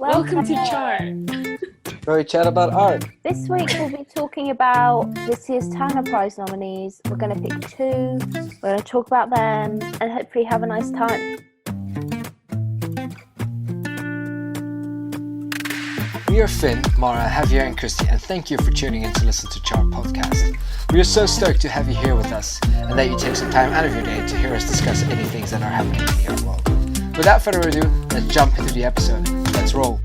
Welcome to Chart, where we chat about art. This week we'll be talking about this year's Turner Prize nominees. We're going to pick two, we're going to talk about them and hopefully have a nice time. We are Finn, Mara, Javier and Christy, and thank you for tuning in to listen to Chart Podcast. We are so stoked to have you here with us and that you take some time out of your day to hear us discuss any things that are happening in the art world. Without further ado, let's jump into the episode. Let's roll.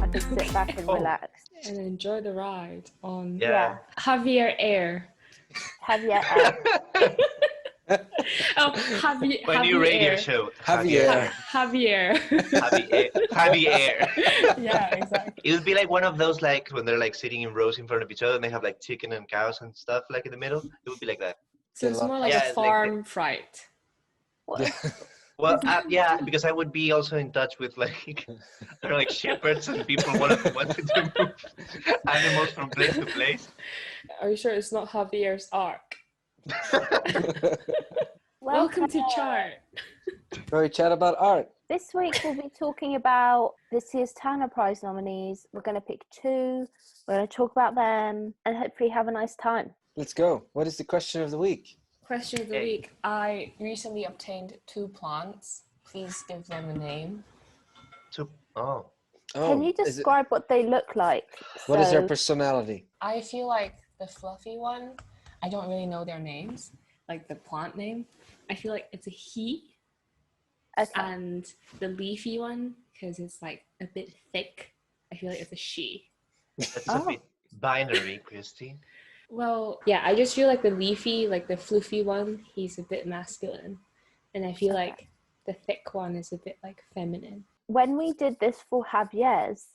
I can sit back and relax. and enjoy the ride on Yeah. Javier Air. Javier. Oh, My new radio show. Javier. Javier. Javier. Yeah, exactly. It would be like one of those, like when they're like sitting in rows in front of each other and they have like chicken and cows and stuff like in the middle. It would be like that. So it's more like Yeah, a it's like farm fright. Well, yeah, because I would be also in touch with like, I don't know, like shepherds and people wanted to move animals from place to place. Are you sure it's not Javier's Ark? Welcome to Chart. Where we chat about art. This week we'll be talking about this year's Turner Prize nominees. We're going to pick two, we're going to talk about them and hopefully have a nice time. Let's go. What is the question of the week? Question of the week. I recently obtained 2 plants. Please give them a name. Oh, Can you is it- describe what they look like? what is their So- personality? I feel like the fluffy one, I don't really know their names, like the plant name. I feel like it's a he. Okay. And the leafy one, because it's like a bit thick, I feel like it's a she. that's a bit binary, Christy. Well, yeah, I just feel like the leafy, like the floofy one, he's a bit masculine. And I feel like the thick one is a bit like feminine. When we did this for Javier's,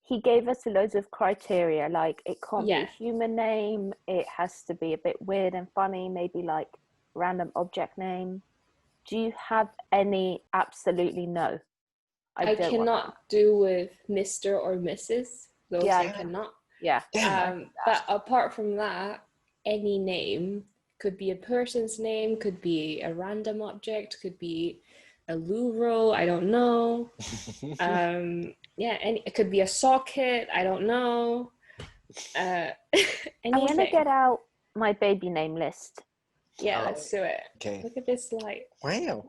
he gave us loads of criteria, like it can't be Yeah. a human name, it has to be a bit weird and funny, maybe like random object name. Do you have any? Absolutely no. I don't want cannot do with Mr. or Mrs. Those Yeah. I cannot. that. Yeah. But apart from that, any name could be a person's name, could be a random object, could be a luro, I don't know. It could be a socket, I don't know. I'm Anything. gonna get out my baby name list. Yeah, let's do it. Okay. Look at this light. Wow.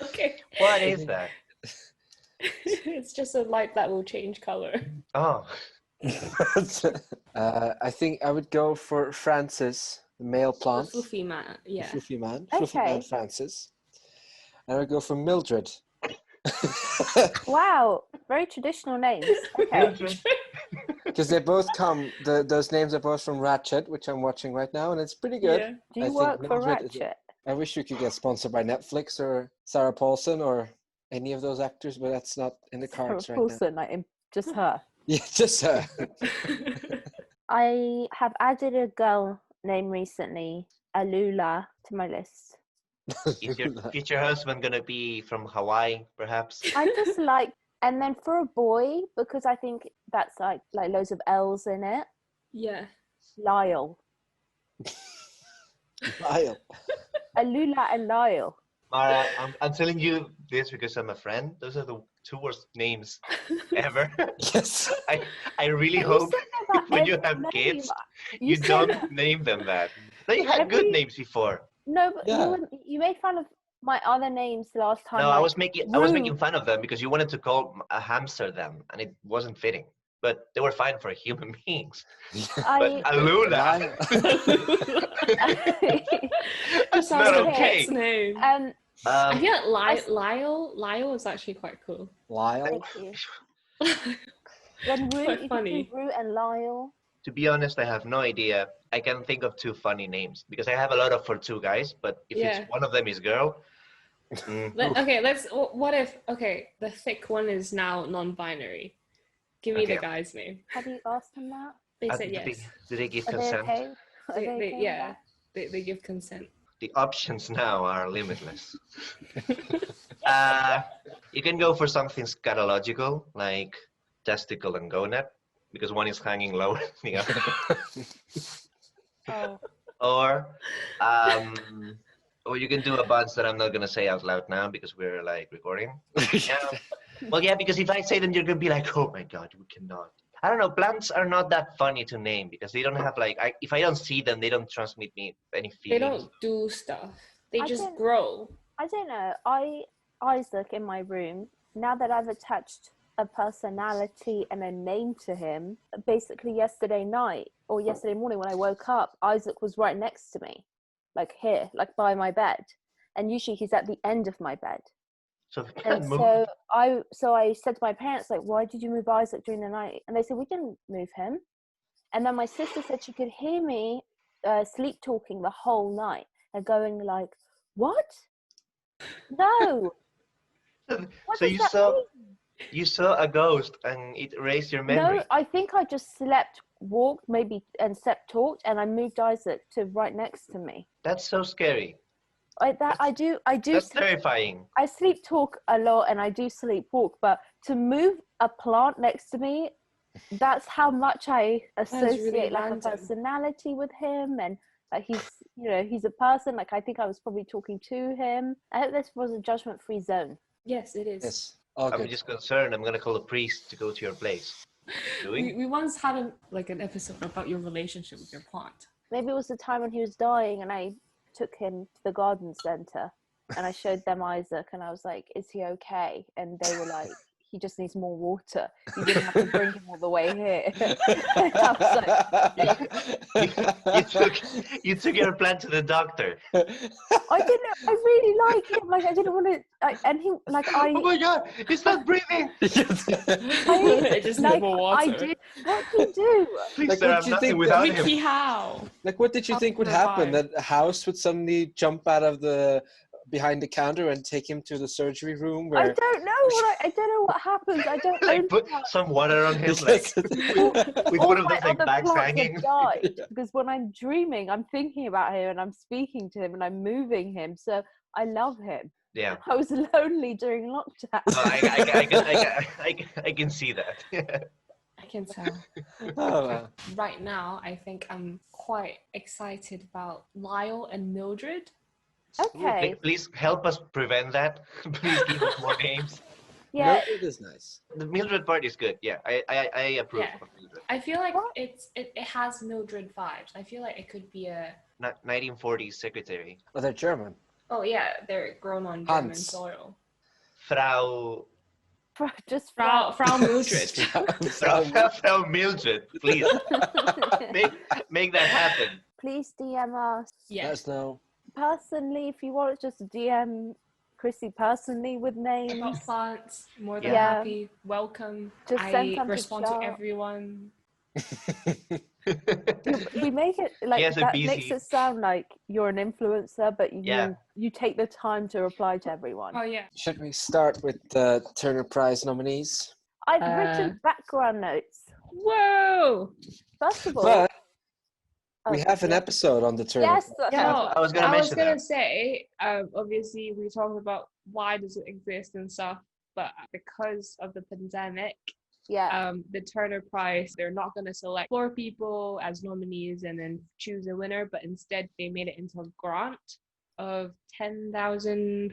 Okay. What is that? It's just a light that will change color. Oh, I think I would go for Francis, the male plant. Fluffy man, yeah. Fluffy man. Okay. Fluffy man Francis. And I would go for Mildred. Wow, very traditional names. Okay. Because they both come, those names are both from Ratchet, which I'm watching right now, and it's pretty good. Yeah. Do I you think work for Mildred is Ratchet? I wish we could get sponsored by Netflix or Sarah Paulson or any of those actors, but that's not in the cards right now. Paulson, just her. Yeah, just her. I have added a girl name recently, Alula, to my list. is your future husband gonna be from Hawaii, perhaps? I just like, and then for a boy, because I think that's like loads of L's in it, Yeah. Lyle. Lyle. Alula and Lyle. Mara, I'm telling you this because I'm a friend. Those are the 2 worst names ever. Yes. I really But you hope say that when you every have name. kids, You you say don't that- name them that. They had good Every- names before. No, but Yeah. you made fun of my other names last time. No, I like was making Rude. fun of them because you wanted to call a hamster them, and it wasn't fitting. But they were fine for human beings. But Alula, That sounds not like a okay. pet's name. I feel like Lyle is actually quite cool. Lyle. Thank you. Then Rue, Quite you funny. could do Rue and Lyle. to be honest, I have no idea. I can think of 2 funny names because I have a lot of for 2 guys. But if Yeah. it's one of them is girl, The thick one is now non-binary. Give me the Okay. guy's name. Have you asked them that? They do said they- yes. do they give Are they consent? okay? Are they okay with Yeah, that? they give consent. The options now are limitless. You can go for something scatological like testicle and gonad because one is hanging lower than the other. Oh, Or Or you can do a bunch that I'm not gonna say out loud now because we're like recording. Yeah. Well, yeah, because if I say them, you're gonna be like, oh my god, we cannot. I don't know. Plants are not that funny to name because they don't have like. If I don't see them, they don't transmit me any They feelings. don't do stuff. They I just don't- grow. I don't know. Isaac in my room, now that I've attached a personality and a name to him, basically yesterday night or yesterday morning when I woke up, Isaac was right next to me, like here, like by my bed. And usually he's at the end of my bed. So they can't And move. so I said to my parents, like, why did you move Isaac during the night? And they said, we didn't move him. And then my sister said she could hear me sleep talking the whole night and going like, what? No. What So does that mean? you saw a ghost and it erased your memory. No, I think I just slept, walked, maybe, and slept, talked, and I moved Isaac to right next to me. That's so scary. I do. That's terrifying. I sleep talk a lot, and I do sleep walk. But to move a plant next to me, that's how much I associate really like random. a personality with him, and like he's a person. Like I think I was probably talking to him. I hope this was a judgment-free zone. Yes, it is. Yes. All I'm good. just concerned. I'm gonna call a priest to go to your place. We once had an episode about your relationship with your plant. Maybe it was the time when he was dying, and I took him to the garden center, and I showed them Isaac, and I was like, "Is he okay?" And they were like, "He just needs more water. You didn't have to bring him all the way here." And I was like, You took your plant to the doctor. I didn't. I really like him. Like I didn't want to. And he like I. Oh my god, he's not breathing. I just like, need more water. I did. What did he do? Please, Like, sir, what I'm do you nothing think without Wiki him. how? Like, what did you think would happen? That a house would suddenly jump out of behind the counter and take him to the surgery room I where don't know. I don't know what happens. I don't know. Like put some water on him, like with All one of my those like other bags plants hanging. have died because when I'm dreaming, I'm thinking about him and I'm speaking to him and I'm moving him. So I love him. Yeah. I was lonely during lockdown. No, I can see that. I can tell. Oh, wow. Right now, I think I'm quite excited about Lyle and Mildred. Okay. Please help us prevent that. Please give us more names. Yeah. Mildred is nice. The Mildred part is good. Yeah, I approve Yeah. of Mildred. I feel like What? it has Mildred vibes. I feel like it could be a 1940s secretary. Oh, they're German. oh yeah, they're grown on German Hans. soil. Frau Just Frau Mildred. Frau Mildred, please make that happen. Please DM us. Yes. Let us know. Personally, if you want, just DM Chrissy personally with names. About plants, more than Yeah. happy. Welcome. Just send I them to respond to chat. everyone. We make it like Yes, a that busy- makes it sound like you're an influencer, but Yeah. you take the time to reply to everyone. Oh yeah. Should we start with the Turner Prize nominees? I've written background notes. Whoa. First of all, But oh, we have an yeah. episode on the Turner. Yes, that's Yeah, what I was gonna mention that. say, obviously we talked about why does it exist and stuff, but because of the pandemic, yeah. the Turner Prize, they're not going to select 4 people as nominees and then choose a winner, but instead they made it into a grant of £10,000.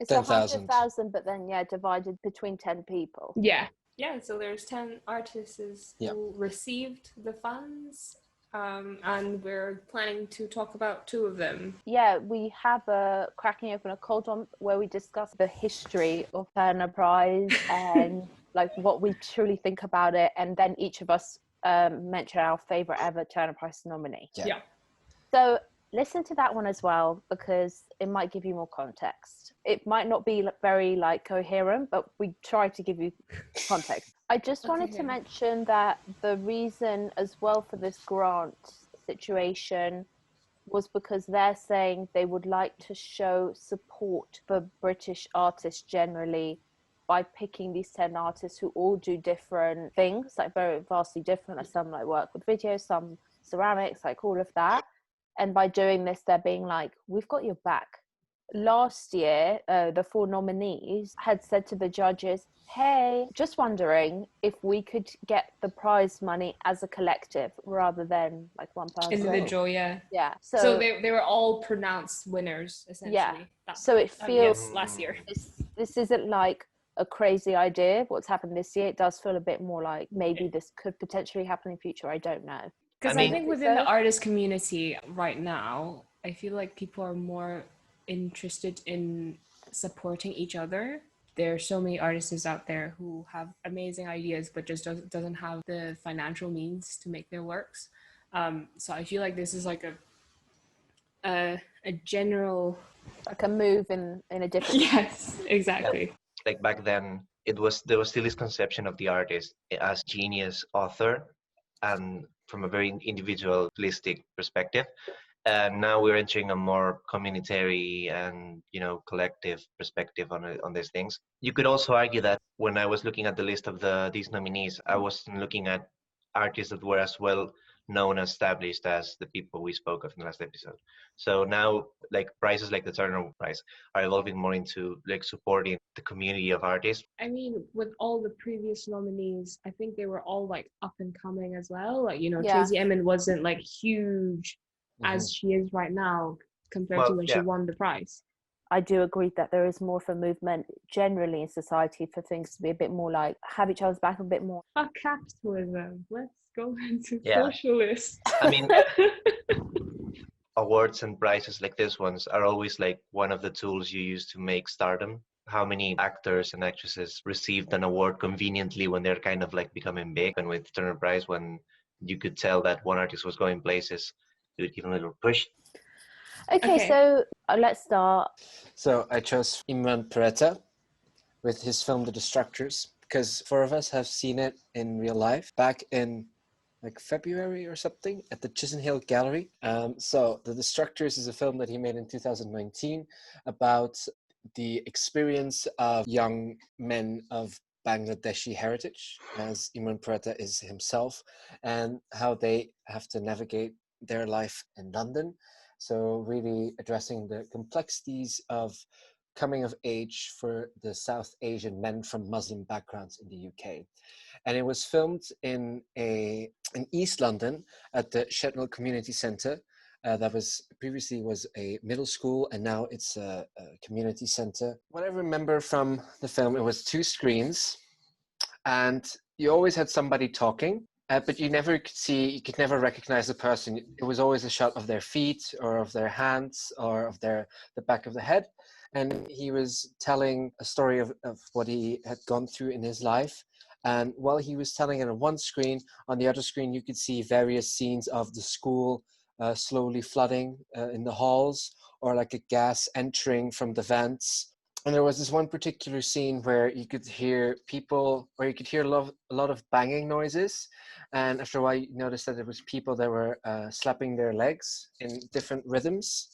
It's 10,000. 100,000, but then divided between 10 people. Yeah. Yeah, so there's 10 artists Yeah. who received the funds, and we're planning to talk about 2 of them. Yeah, we have a cracking open a cold one where we discuss the history of Turner Prize and like what we truly think about it, and then each of us mention our favorite ever Turner Prize nominee. Yeah. So listen to that one as well, because it might give you more context. It might not be very coherent, but we try to give you context. I just wanted to mention that the reason as well for this grant situation was because they're saying they would like to show support for British artists generally by picking these 10 artists who all do different things, like very vastly different. Like some work with videos, some ceramics, like all of that. And by doing this, they're being like, we've got your back. last year, the 4 nominees had said to the judges, hey, just wondering if we could get the prize money as a collective rather than like one person. Individual, yeah. Yeah. So they were all pronounced winners, essentially. Yeah. So it feels yes, last year. This isn't like a crazy idea, what's happened this year. It does feel a bit more like maybe this could potentially happen in future. I don't know. Because I think within the artist community right now, I feel like people are more interested in supporting each other. There are so many artists out there who have amazing ideas but just doesn't have the financial means to make their works. So I feel like this is like a general, like a move in a different yes, exactly. Yeah. Like back then there was still this conception of the artist as genius author and from a very individualistic perspective. And now we're entering a more communitary and collective perspective on these things. You could also argue that when I was looking at the list of these nominees, I wasn't looking at artists that were as well known and established as the people we spoke of in the last episode. So now, like prizes like the Turner Prize are evolving more into like supporting the community of artists. I mean, with all the previous nominees, I think they were all like up and coming as well. Like Tracy Emin wasn't like huge as she is right now compared to when she won the prize. I do agree that there is more of a movement generally in society for things to be a bit more like have each other's back a bit more. Fuck capitalism. Let's go into socialist. I mean, awards and prizes like this ones are always like one of the tools you use to make stardom. How many actors and actresses received an award conveniently when they're kind of like becoming big? And with Turner Prize, when you could tell that one artist was going places, you would give them a little push. Okay. So let's start. So I chose Imran Peretta with his film The Destructors because 4 of us have seen it in real life back in like February or something at the Chisenhale Hill Gallery. So The Destructors is a film that he made in 2019 about the experience of young men of Bangladeshi heritage, as Imran Peretta is himself, and how they have to navigate their life in London. So really addressing the complexities of coming of age for the South Asian men from Muslim backgrounds in the UK. And it was filmed in East London at the Shetland Community Centre. That was previously was a middle school, and now it's a community centre. What I remember from the film, it was 2 screens, and you always had somebody talking. But you could never recognize the person. It was always a shot of their feet or of their hands or of the back of the head. And he was telling a story of what he had gone through in his life. And while he was telling it on one screen, on the other screen, you could see various scenes of the school slowly flooding in the halls, or like a gas entering from the vents. And there was this one particular scene where you could hear people, or you could hear a lot of banging noises. And after a while, you noticed that there was people that were slapping their legs in different rhythms.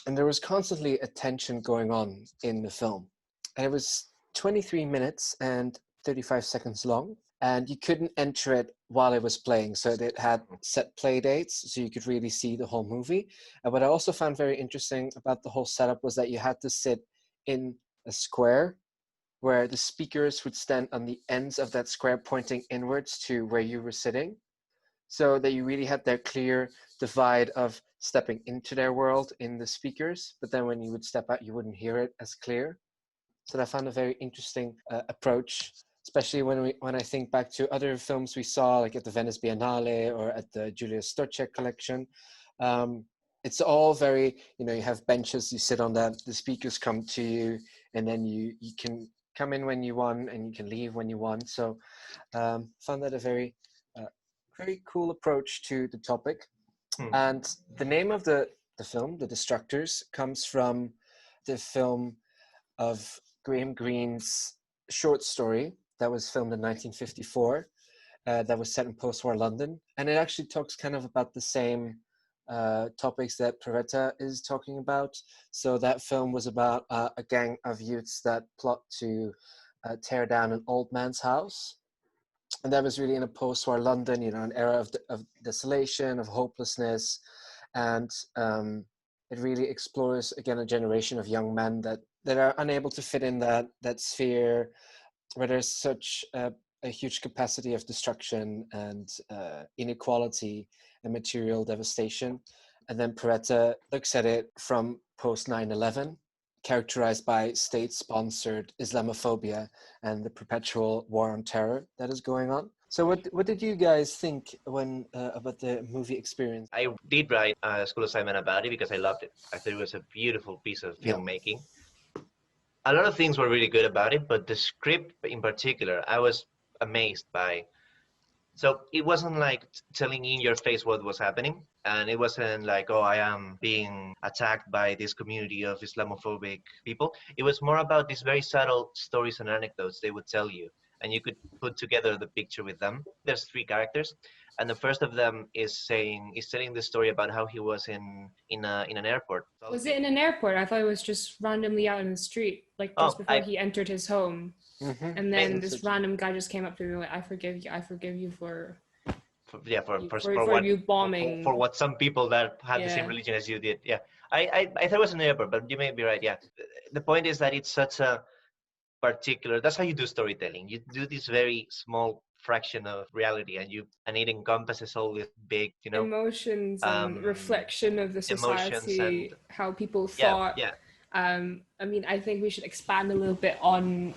And there was constantly a tension going on in the film. And it was 23 minutes and 35 seconds long. And you couldn't enter it while it was playing. So it had set play dates, so you could really see the whole movie. And what I also found very interesting about the whole setup was that you had to sit in a square where the speakers would stand on the ends of that square pointing inwards to where you were sitting, so that you really had that clear divide of stepping into their world in the speakers, but then when you would step out you wouldn't hear it as clear. So I found a very interesting approach, especially when I think back to other films we saw, like at the Venice Biennale or at the Julia Stocek collection. It's all very, you have benches, you sit on that, the speakers come to you, and then you can come in when you want and you can leave when you want. So found that a very cool approach to the topic. And the name of the film, The Destructors, comes from the film of Graham Greene's short story that was filmed in 1954, that was set in post-war London. And it actually talks kind of about the same topics that Peretta is talking about. So that film was about a gang of youths that plot to tear down an old man's house. And that was really in a post-war London, an era of desolation, of hopelessness. And it really explores again a generation of young men that are unable to fit in that sphere where there's such a huge capacity of destruction and inequality and material devastation. And then Peretta looks at it from post 9/11, characterized by state-sponsored Islamophobia and the perpetual war on terror that is going on. So what did you guys think when about the movie experience? I did write a school assignment about it because I loved it. I thought it was a beautiful piece of filmmaking. A lot of things were really good about it, but the script in particular, I was amazed by. So it wasn't like telling in your face what was happening, and it wasn't like, oh, I am being attacked by this community of Islamophobic people. It was more about these very subtle stories and anecdotes they would tell you, and you could put together the picture with them. There's three characters, and the first of them is telling the story about how he was in an airport. Was it in an airport? I thought it was just randomly out in the street, like just before he entered his home. Mm-hmm. And then this random guy just came up to me like, I forgive you for you bombing. For what some people that had the same religion as you did. Yeah. I thought it was an airport, but you may be right. Yeah. The point is that it's such a particular, that's how you do storytelling. You do this very small fraction of reality, and it encompasses all this big, emotions and reflection of the society, and how people thought. Yeah. I mean, I think we should expand a little bit on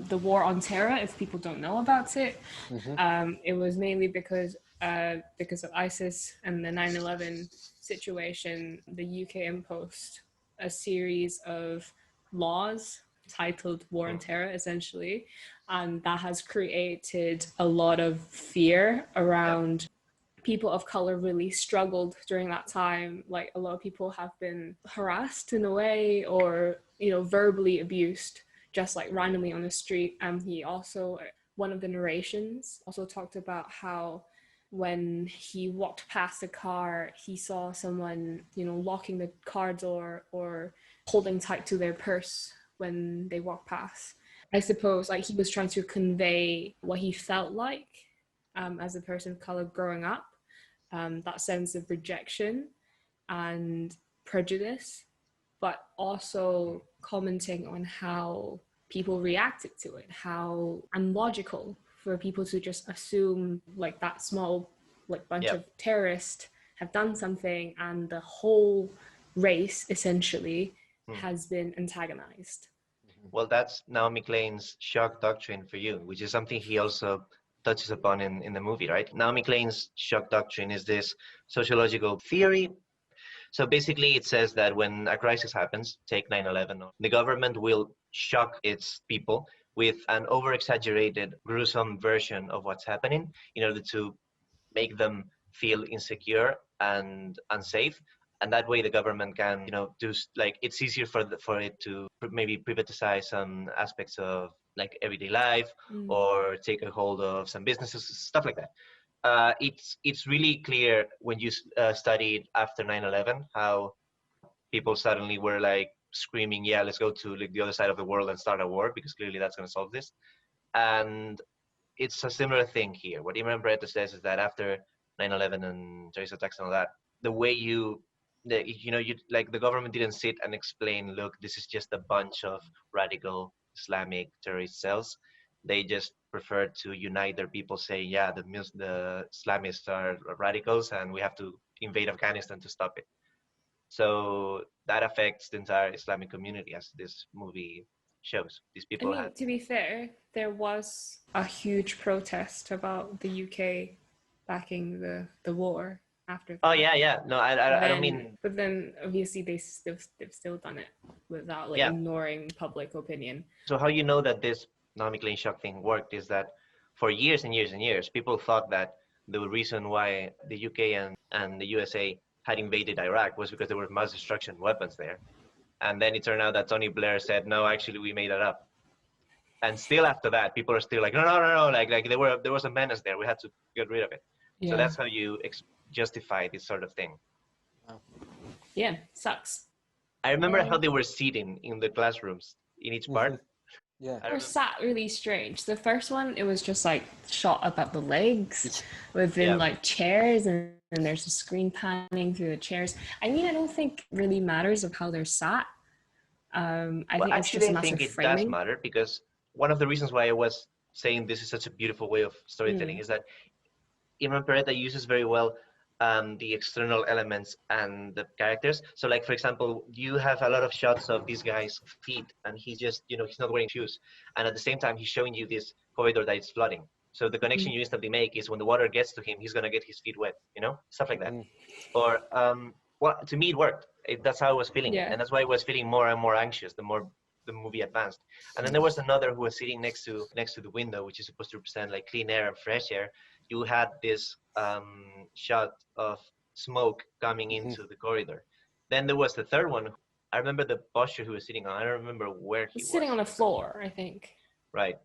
the war on terror if people don't know about it. Mm-hmm. It was mainly because of ISIS and the 9/11 situation. The UK imposed a series of laws titled War on Terror, essentially, and that has created a lot of fear around. People of color really struggled during that time. Like, a lot of people have been harassed in a way, or verbally abused, just like randomly on the street. He also, one of the narrations also talked about how when he walked past a car, he saw someone locking the car door or holding tight to their purse when they walked past. I suppose like he was trying to convey what he felt like as a person of color growing up. That sense of rejection and prejudice, but also commenting on how people reacted to it, how unlogical for people to just assume like that small bunch of terrorists have done something and the whole race essentially has been antagonized. Well, that's now Mclean's shock doctrine for you, which is something he also touches upon in the movie, right? Now Mclean's shock doctrine is this sociological theory. So basically it says that when a crisis happens, take 9/11, the government will shock its people with an over-exaggerated, gruesome version of what's happening in order to make them feel insecure and unsafe. And that way the government can, do like, it's easier for it to maybe privatize some aspects of like everyday life or take a hold of some businesses, stuff like that. It's really clear when you studied after 9/11 how people suddenly were like screaming, yeah, let's go to like the other side of the world and start a war, because clearly that's going to solve this. And it's a similar thing here. What Imran Barreto says is that after 9/11 and terrorist attacks and all that, the way the government didn't sit and explain, look, this is just a bunch of radical Islamic terrorist cells. They just preferred to unite their people, say, yeah, the Islamists are radicals and we have to invade Afghanistan to stop it. So that affects the entire Islamic community, as this movie shows. These people to be fair, there was a huge protest about the UK backing the war after that. Oh yeah. No, I don't mean. But then obviously they've still done it without ignoring public opinion. So how you know that this Mclean shock thing worked is that for years and years and years, people thought that the reason why the UK and the USA had invaded Iraq was because there were mass destruction weapons there. And then it turned out that Tony Blair said, no, actually we made that up. And still after that, people are still like, no, like there was a menace there. We had to get rid of it. Yeah. So that's how you justify this sort of thing. Yeah, sucks. I remember how they were seating in the classrooms in each part. Yeah, they were sat really strange. The first one, it was just like shot up at the legs within like chairs and and there's a screen panning through the chairs. I mean, I don't think it really matters of how they're sat. I think it's just a I matter think of it does framing. matter, because one of the reasons why I was saying this is such a beautiful way of storytelling is that Imran Peretta uses very well the external elements and the characters. So, like, for example, you have a lot of shots of this guy's feet, and he's just, he's not wearing shoes. And at the same time, he's showing you this corridor that is flooding. So the connection you instantly make is when the water gets to him, he's going to get his feet wet, stuff like that. Or, well, to me, it worked. That's how I was feeling it. Yeah. And that's why I was feeling more and more anxious the more the movie advanced. And then there was another who was sitting next to the window, which is supposed to represent like clean air and fresh air. You had this shot of smoke coming into the corridor. Then there was the third one. I remember the posture he was sitting on. I don't remember where he was. Sitting on the floor, I think. Right.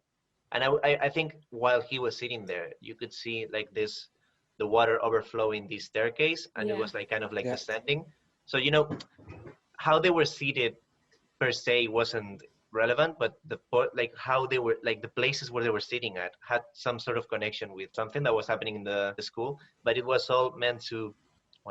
And I think while he was sitting there, you could see like the water overflowing the staircase, and it was like kind of like descending. So, how they were seated per se wasn't relevant, but like how they were, like the places where they were sitting at had some sort of connection with something that was happening in the school, but it was all meant to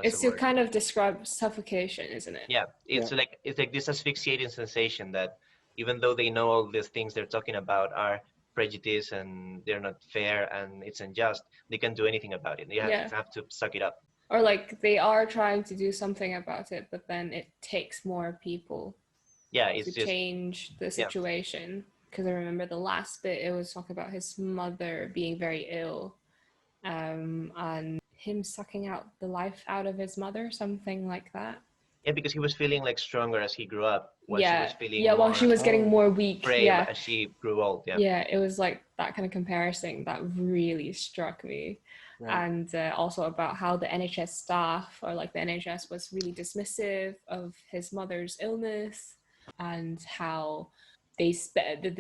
it's to kind of describe suffocation, isn't it? Yeah, it's like this asphyxiating sensation that even though they know all these things they're talking about are prejudice and they're not fair and it's unjust, they can't do anything about it. They have to suck it up. Or like they are trying to do something about it, but then it takes more people to change the situation. Because I remember the last bit, it was talking about his mother being very ill, and him sucking out the life out of his mother, something like that. Yeah, because he was feeling like stronger as he grew up. While she was feeling while she was getting more weak. Brave as she grew old. Yeah, it was like that kind of comparison that really struck me. Right. And also about how the NHS staff, or like the NHS, was really dismissive of his mother's illness, and how the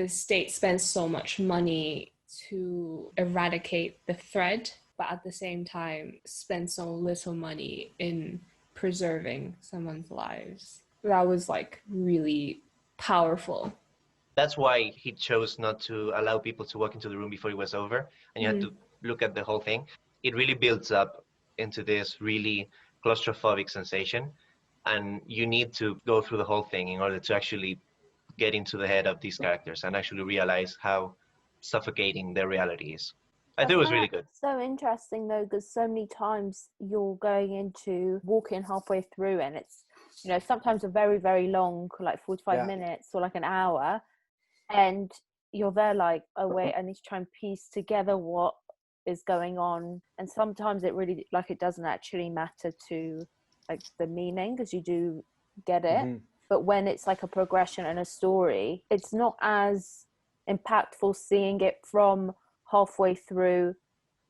state spends so much money to eradicate the thread, but at the same time spend so little money in preserving someone's lives. That was like really powerful. That's why he chose not to allow people to walk into the room before it was over, and you had to look at the whole thing. It really builds up into this really claustrophobic sensation, and you need to go through the whole thing in order to actually get into the head of these characters and actually realize how suffocating their reality is. I think it was really good. So interesting though, because so many times you're going into walking halfway through, and it's sometimes a very, very long, like 45 minutes or like an hour, and you're there like, oh wait, I need to try and piece together what is going on. And sometimes it really, like, it doesn't actually matter to like the meaning, because you do get it, but when it's like a progression and a story, it's not as impactful seeing it from halfway through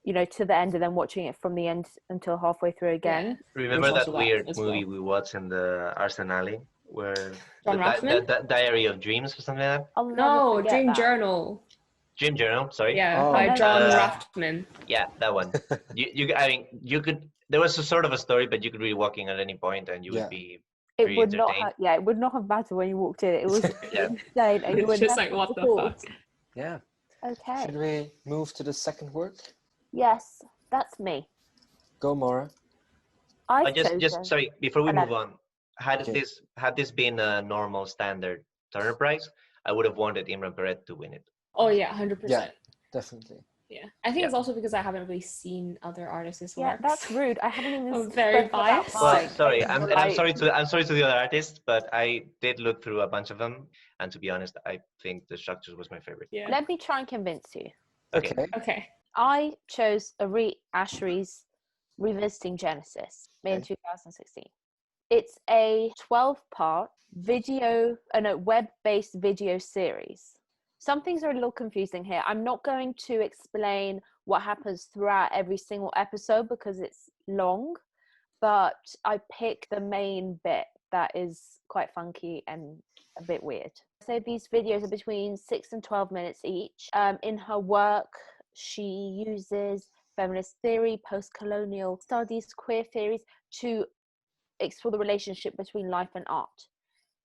to the end, and then watching it from the end until halfway through again. Remember that weird movie we watched in the Arsenale, where the Diary of Dreams or something like that? No, Dream Journal. Dream Journal, sorry. Yeah, by John Raftman. Yeah, that one. You could. There was a sort of a story, but you could be walking at any point, and you would be. It would not. It would not have mattered when you walked in. It was insane, and you it's just like, what the fuck? Yeah. Okay. Should we move to the second work? Yes, that's me. Go, Maura. Sorry, before we move on, had this been a normal standard Turner Prize, I would have wanted Imran Peretta to win it. Oh yeah, 100%. Yeah, definitely. Yeah, I think it's also because I haven't really seen other artists' work. Yeah, that's rude. I haven't even. I'm very biased. Well, sorry, I'm sorry to the other artists, but I did look through a bunch of them, and to be honest, I think Destructors was my favorite. Yeah. Let me try and convince you. Okay. I chose Ari Ashry's Revisiting Genesis, made in 2016. It's a 12-part web-based video series. Some things are a little confusing here. I'm not going to explain what happens throughout every single episode because it's long, but I picked the main bit that is quite funky and a bit weird. So these videos are between 6 and 12 minutes each. In her work, she uses feminist theory, post-colonial studies, queer theories to explore the relationship between life and art.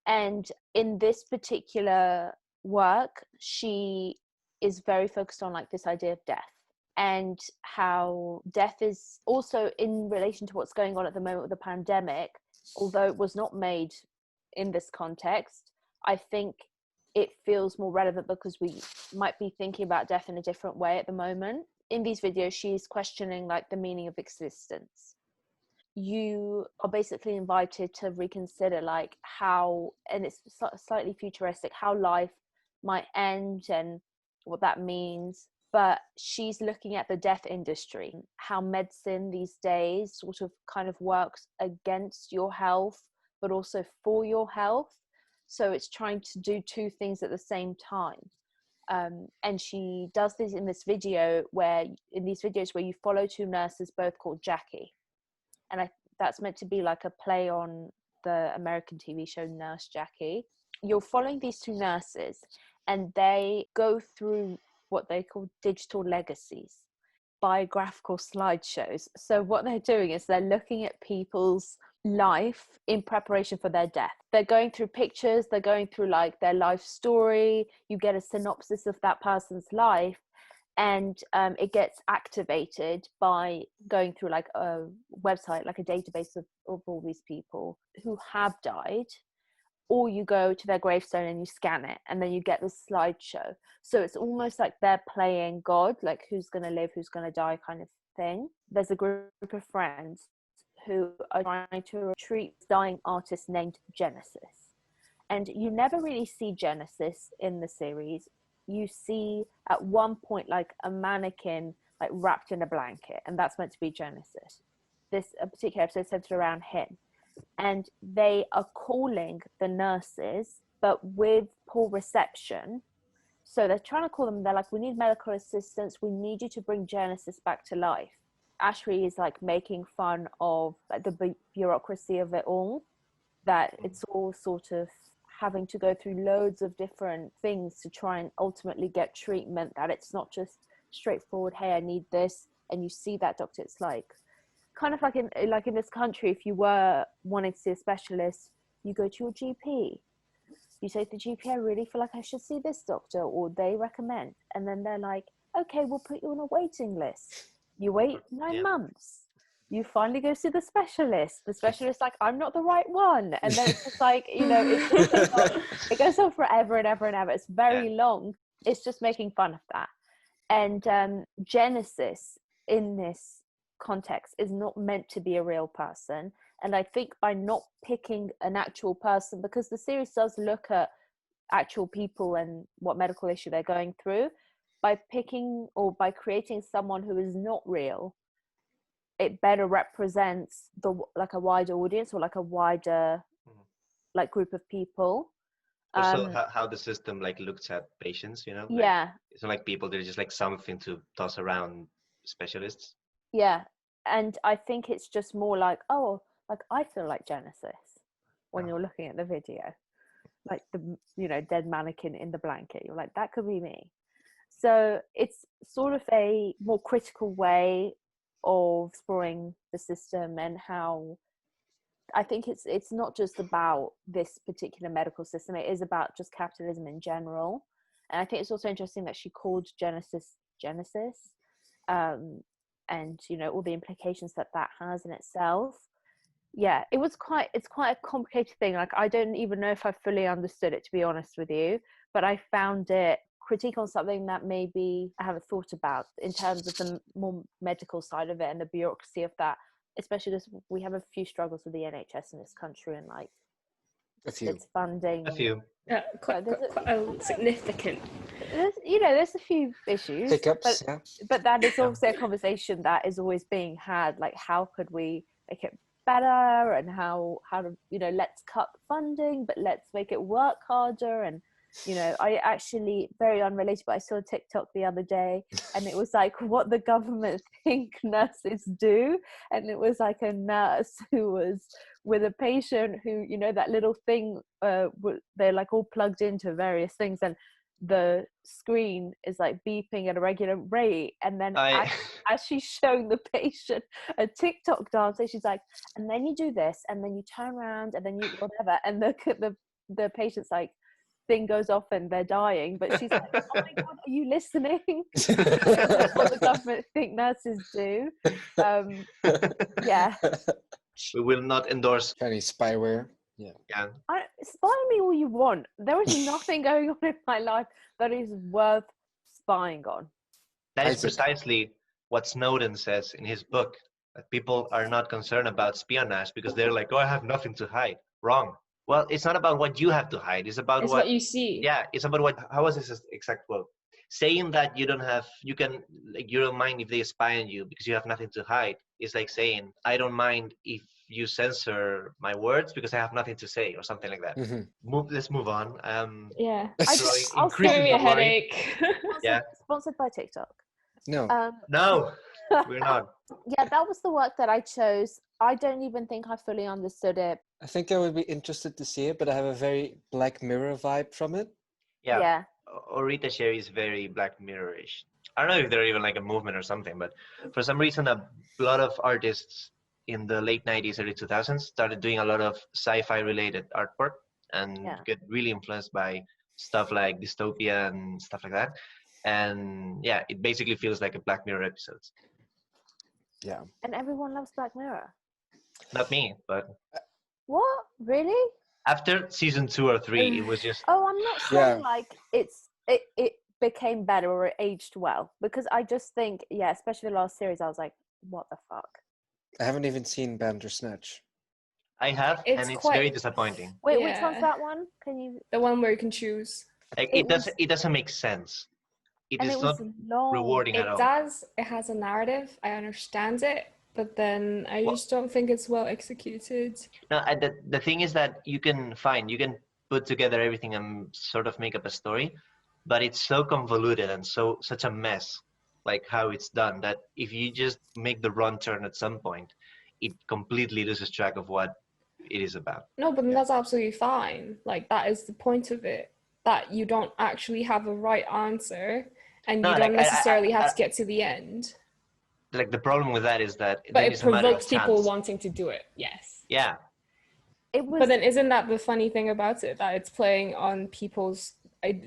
And in this particular work, she is very focused on like this idea of death. and how death is also in relation to what's going on at the moment with the pandemic. Although it was not made in this context, I think it feels more relevant because we might be thinking about death in a different way at the moment. In these videos, she's questioning like the meaning of existence. You are basically invited to reconsider like how, and it's slightly futuristic, how life might end and what that means. But she's looking at the death industry, how medicine these days sort of kind of works against your health, but also for your health. So it's trying to do two things at the same time. And she does this in this video where you follow two nurses, both called Jackie. And that's meant to be like a play on the American TV show Nurse Jackie. You're following these two nurses and they go through what they call digital legacies, biographical slideshows. So what they're doing is they're looking at people's life in preparation for their death. They're going through pictures, they're going through like their life story. You get a synopsis of that person's life, and it gets activated by going through like a website, like a database of all these people who have died. Or you go to their gravestone and you scan it, and then you get this slideshow. So it's almost like they're playing God, like who's going to live, who's going to die kind of thing. There's a group of friends who are trying to retreat dying artist named Genesis. And you never really see Genesis in the series. You see at one point like a mannequin like wrapped in a blanket, and that's meant to be Genesis. This particular episode centered around him. And they are calling the nurses, but with poor reception. So they're trying to call them, they're like, we need medical assistance, we need you to bring Genesis back to life. Ashri is like making fun of like the bureaucracy of it all, that it's all sort of having to go through loads of different things to try and ultimately get treatment, that it's not just straightforward, hey, I need this, and you see that doctor. It's like kind of like in this country, if you were wanting to see a specialist, you go to your GP. You say to the GP, I really feel like I should see this doctor, or they recommend. And then they're like, okay, we'll put you on a waiting list. You wait 9 months. You finally go see the specialist. The specialist's like, I'm not the right one. And then it's just like, you know, it goes on forever and ever and ever. It's very long. It's just making fun of that. And Genesis in this context is not meant to be a real person. And I think by not picking an actual person, because the series does look at actual people and what medical issue they're going through, by picking or by creating someone who is not real, it better represents the like a wider audience, or like a wider like group of people. Also, how the system like looks at patients, you know? Like, it's not like people, they're just like something to toss around specialists. Yeah. And I think it's just more like, oh, like I feel like Genesis when you're looking at the video, like the, you know, dead mannequin in the blanket. You're like, that could be me. So it's sort of a more critical way of exploring the system, and how I think it's not just about this particular medical system. It is about just capitalism in general. And I think it's also interesting that she called Genesis, and you know, all the implications that has in itself. Yeah, it's quite a complicated thing. Like, I don't even know if I fully understood it, to be honest with you, but I found it critique on something that maybe I haven't thought about in terms of the more medical side of it and the bureaucracy of that, especially because we have a few struggles with the NHS in this country, and like its funding. A few. Quite significant. There's a few issues. Hiccups, but that is also a conversation that is always being had. Like, how could we make it better, and how to, you know, let's cut funding, but let's make it work harder. And you know, I actually, very unrelated, but I saw a TikTok the other day, and it was like what the government think nurses do. And it was like a nurse who was with a patient who, you know, that little thing, they're like all plugged into various things, and the screen is like beeping at a regular rate. And then as she's showing the patient a TikTok dance, she's like, and then you do this, and then you turn around, and then you whatever. And the patient's like, thing goes off and they're dying, but she's like, oh my god, are you listening? That's what the government think nurses do. Yeah. We will not endorse. Chinese spyware. Yeah. Spy me all you want. There is nothing going on in my life that is worth spying on. That is Isaac. precisely what Snowden says in his book, that people are not concerned about espionage because they're like, oh, I have nothing to hide. Wrong. Well, it's not about what you have to hide. It's about It's what you see. Yeah, it's about what. How was this exact quote? Saying that you don't mind if they spy on you because you have nothing to hide is like saying, I don't mind if you censor my words because I have nothing to say, or something like that. Let's move on. Yeah. I'll Give me a worry. headache. Yeah. Sponsored by TikTok. No. No, we're not. Yeah, that was the work that I chose. I don't even think I fully understood it. I think I would be interested to see it, but I have a very Black Mirror vibe from it. Yeah. Orita Sherry is very Black Mirror-ish. I don't know if they're even like a movement or something, but for some reason, a lot of artists in the late 90s, early 2000s started doing a lot of sci-fi related artwork and get really influenced by stuff like dystopia and stuff like that. And yeah, it basically feels like a Black Mirror episode. Yeah. And everyone loves Black Mirror. Not me, but What? Really? after season 2 or 3, it was just Oh, I'm not saying like it became better or it aged well, because I just think, especially the last series, I was like, what the fuck? I haven't even seen Bandersnatch. I have, and it's very disappointing. Wait, which one's that one? Can you? The one where you can choose. Like it doesn't make sense. It is not rewarding at all. It does. It has a narrative. I understand it, but then I just don't think it's well executed. No, the thing is that you can put together everything and sort of make up a story, but it's so convoluted and such a mess, like how it's done, that if you just make the wrong turn at some point, it completely loses track of what it is about. No, but that's absolutely fine. Like, that is the point of it, that you don't actually have a right answer, and you don't necessarily have to get to the end. Like, the problem with that is that but it provokes people wanting to do it. Yes. Yeah. But then isn't that the funny thing about it, that it's playing on people's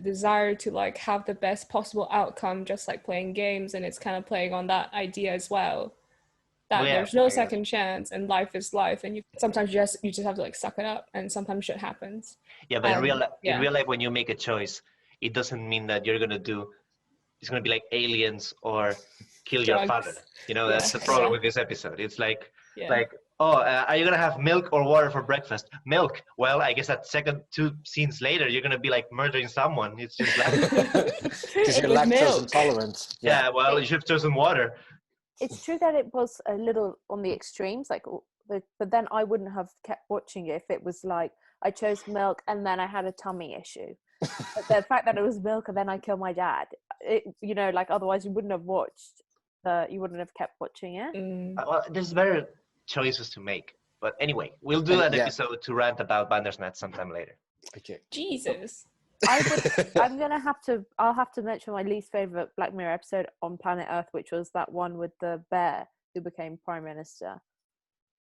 desire to like have the best possible outcome, just like playing games, and it's kind of playing on that idea as well, that there's no second chance and life is life, and sometimes you just have to like suck it up, and sometimes shit happens. Yeah, but in real life, when you make a choice, it doesn't mean that it's gonna be like aliens or kill your father. You know, that's the problem with this episode. It's like are you gonna have milk or water for breakfast? Milk. Well, I guess that second 2 scenes later, you're gonna be like murdering someone. It's just like because you're lactose intolerant. Yeah, well, you should have chosen water. It's true that it was a little on the extremes, but then I wouldn't have kept watching it if it was like I chose milk and then I had a tummy issue. But the fact that it was milk and then I killed my dad, otherwise you wouldn't have watched. You wouldn't have kept watching it. Well, there's better choices to make. But anyway, we'll do an episode to rant about Bandersnatch sometime later. Okay. Jesus. I'll have to mention my least favorite Black Mirror episode on planet Earth, which was that one with the bear who became prime minister.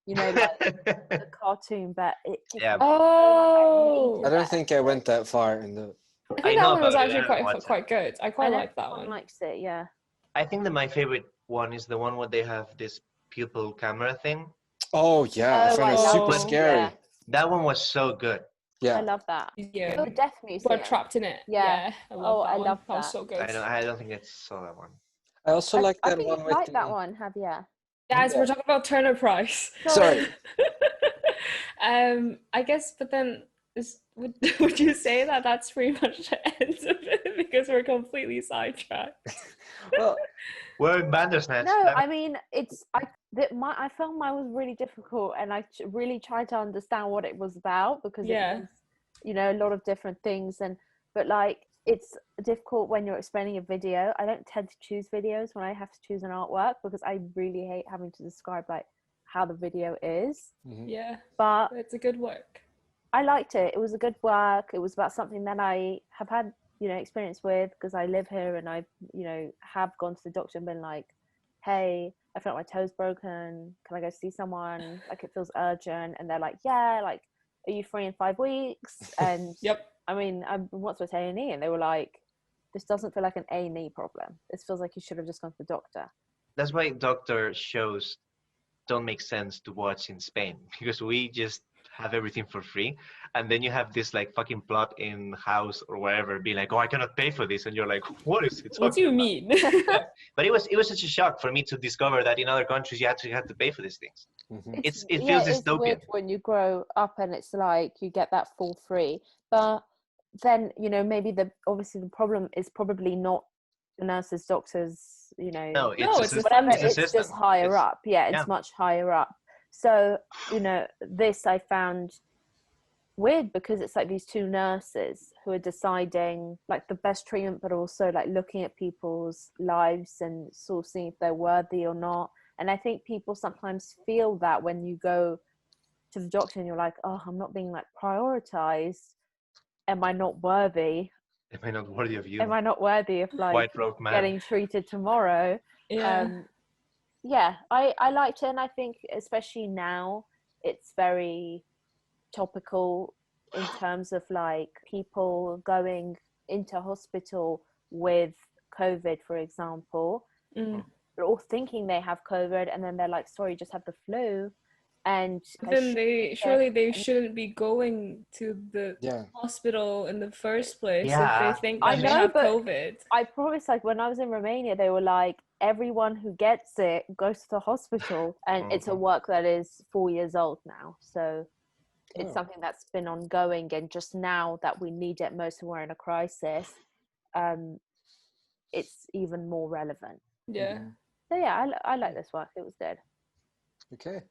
You know, like the cartoon bear. Oh. I don't think I went that far in the. I think that one was actually quite good. I quite like that one. Likes it, yeah. I think that my favorite one is the one where they have this pupil camera thing. Oh yeah, I found it super scary. Yeah. That one was so good. Yeah, I love that. Yeah, the Death Museum. We're trapped in it. Yeah, I love that. That was so good. I don't think I saw that one. I also like that one. I like that one, Javier. Guys, we're talking about Turner Price. Sorry. I guess, but then would you say that that's pretty much the end of it, because we're completely sidetracked? Well, we're in Bandersnatch. No, I mean I found mine was really difficult, and I really tried to understand what it was about, because it was, a lot of different things, but like it's difficult when you're explaining a video. I don't tend to choose videos when I have to choose an artwork, because I really hate having to describe like how the video is. Yeah, but it's a good work. I liked it. It was a good work. It was about something that I have had, experience with, because I live here, and I, have gone to the doctor and been like, hey, I felt my toes broken. Can I go see someone? Like, it feels urgent. And they're like, yeah, like, are you free in 5 weeks? And yep. I mean, I once went to A&E and they were like, this doesn't feel like an A&E problem. This feels like you should have just gone to the doctor. That's why doctor shows don't make sense to watch in Spain, because we just have everything for free, and then you have this like fucking plot in House or wherever be like, oh, I cannot pay for this, and you're like, what is it? What do you mean? Yeah. But it was such a shock for me to discover that in other countries you actually have to pay for these things. Mm-hmm. It feels it's dystopian. weird when you grow up and it's like you get that full free, but then maybe obviously the problem is probably not the nurses, doctors, No, it's No, a it's system. whatever. It's a It's system. just higher It's- up. Yeah, it's yeah. much higher up. So this I found weird because it's like these two nurses who are deciding like the best treatment, but also like looking at people's lives and sort of seeing if they're worthy or not. And I think people sometimes feel that when you go to the doctor and you're like, oh, I'm not being like prioritized. Am I not worthy? Am I not worthy of you? Am I not worthy of like White robed man. getting treated tomorrow? Yeah. I liked it, and I think especially now it's very topical in terms of like people going into hospital with COVID, for example, or thinking they have COVID, and then they're like, sorry, you just have the flu. And But then they shouldn't be going to the Yeah. hospital in the first place Yeah. if they think I that they know, have but COVID. I promise, like when I was in Romania, they were like, everyone who gets it goes to the hospital, and it's a work that is 4 years old now. So it's something that's been ongoing, and just now that we need it most when we're in a crisis, it's even more relevant. Yeah. So yeah, I like this work. It was good. Okay.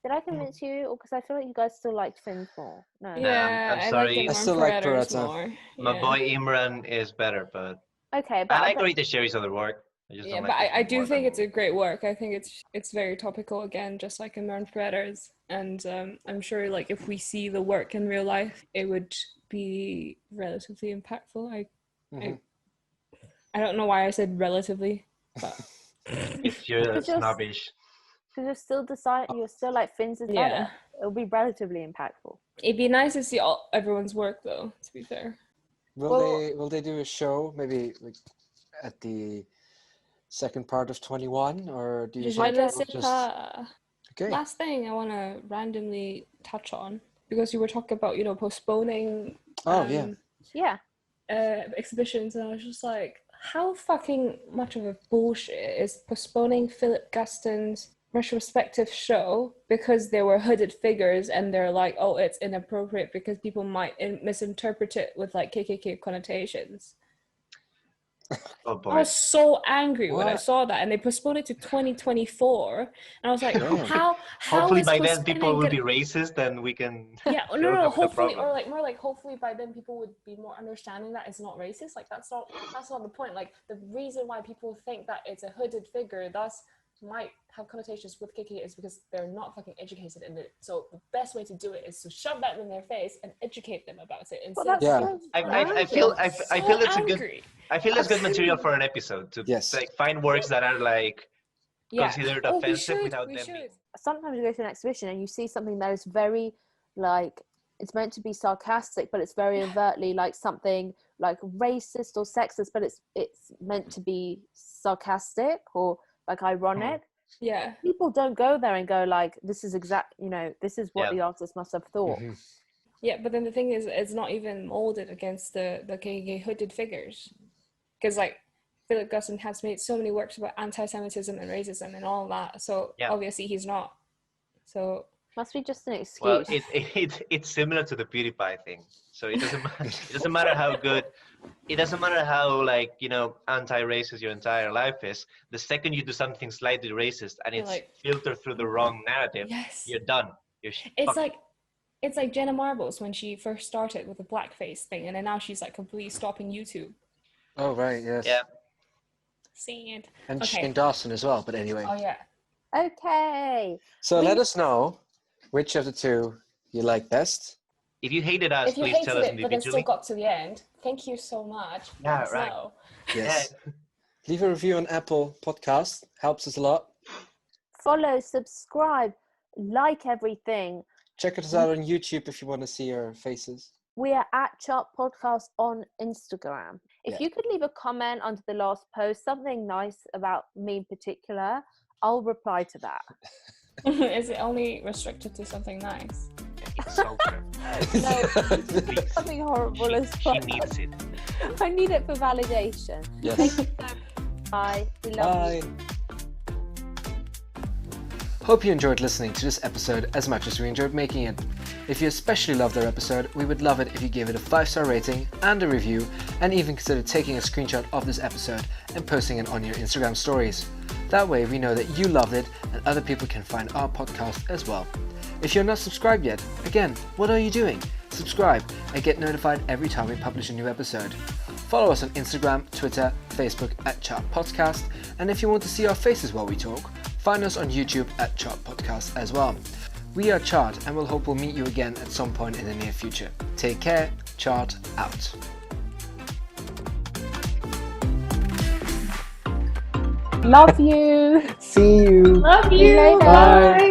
Did I convince you? Or because I feel like you guys still liked Fins more. No. Yeah, I'm I sorry. like I still like Beretta. more. My Yeah. boy Imran is better, but Okay, but I like Rita Sherry's other work. I just Yeah, don't but like I do think it's a great work. I think it's very topical again, just like Imran Predators. And I'm sure like if we see the work in real life, it would be relatively impactful. I don't know why I said relatively, but If you're Because you're- snobbish. because you're still like Fins is Yeah. better. It'll be relatively impactful. it'd be nice to see everyone's work though, to be fair. Will they do a show maybe like at the second part of 21, or do you Je think ne we'll sais just pas. okay? Last thing I want to randomly touch on, because you were talking about postponing Yeah. exhibitions, and I was just like, how fucking much of a bullshit is postponing Philip Guston's retrospective show because there were hooded figures, and they're like, oh, it's inappropriate because people might misinterpret it with like KKK connotations. Oh boy. I was so angry when I What? saw that, and they postponed it to 2024, and I was like, Damn. how Hopefully is by then postponing people will gonna- be racist and we can Yeah, still no, have the hopefully, problem. or like more like hopefully by then people would be more understanding that it's not racist. Like that's not the point. Like the reason why people think that it's a hooded figure thus might have connotations with KKK is because they're not fucking educated in it. So the best way to do it is to shove that in their face and educate them about it. Well, Instead that's Yeah. so I feel it's a good angry. I feel it's good material for an episode to Yes. like find works that are like considered Oh, offensive we without them should. being. Sometimes you go to an exhibition and you see something that is very like it's meant to be sarcastic, but it's very overtly like something like racist or sexist, but it's meant to be sarcastic or like ironic. Yeah. People don't go there and go like, this is this is what Yeah. the artist must have thought. Mhm. Yeah, but then the thing is, it's not even molded against the KKK hooded figures. Because, like, Philip Guston has made so many works about anti-Semitism and racism and all that. So, Yeah. obviously, he's not. So, Must be just an excuse. Well, it's similar to the PewDiePie thing. So it doesn't matter. It doesn't matter how good. It doesn't matter how anti-racist your entire life is. The second you do something slightly racist and You're it's like, filtered through the wrong narrative, yes. you're done. It's like Jenna Marbles when she first started with the blackface thing, and then now she's like completely stopping YouTube. Oh right, yes. Yeah. Sad. And Okay. Shane Dawson as well. But anyway, Oh yeah. Okay. so let us know which of the two you like best. If you hated us, If you please tell us hated it, but then still individually. got to the end, thank you so much. Yeah, Let us right. know. Yes. Leave a review on Apple Podcast. Helps us a lot. Follow, subscribe, like everything. Check us out on YouTube if you want to see our faces. We are at Chart Podcast on Instagram. If Yeah. you could leave a comment under the last post, something nice about me in particular, I'll reply to that. Is it only restricted to something nice? Insult her. No, something horrible as well. She needs it. I need it for validation. Yes. Bye. We love you. Hope you enjoyed listening to this episode as much as we enjoyed making it. If you especially loved our episode, we would love it if you gave it a 5-star rating and a review, and even consider taking a screenshot of this episode and posting it on your Instagram stories. That way we know that you loved it and other people can find our podcast as well. If you're not subscribed yet, again, what are you doing? Subscribe and get notified every time we publish a new episode. Follow us on Instagram, Twitter, Facebook at Chart Podcast, and if you want to see our faces while we talk, find us on YouTube at Chart Podcast as well. We are Chart, and we'll hope we'll meet you again at some point in the near future. Take care. Chart out. Love you. See you. Love See you later. Bye.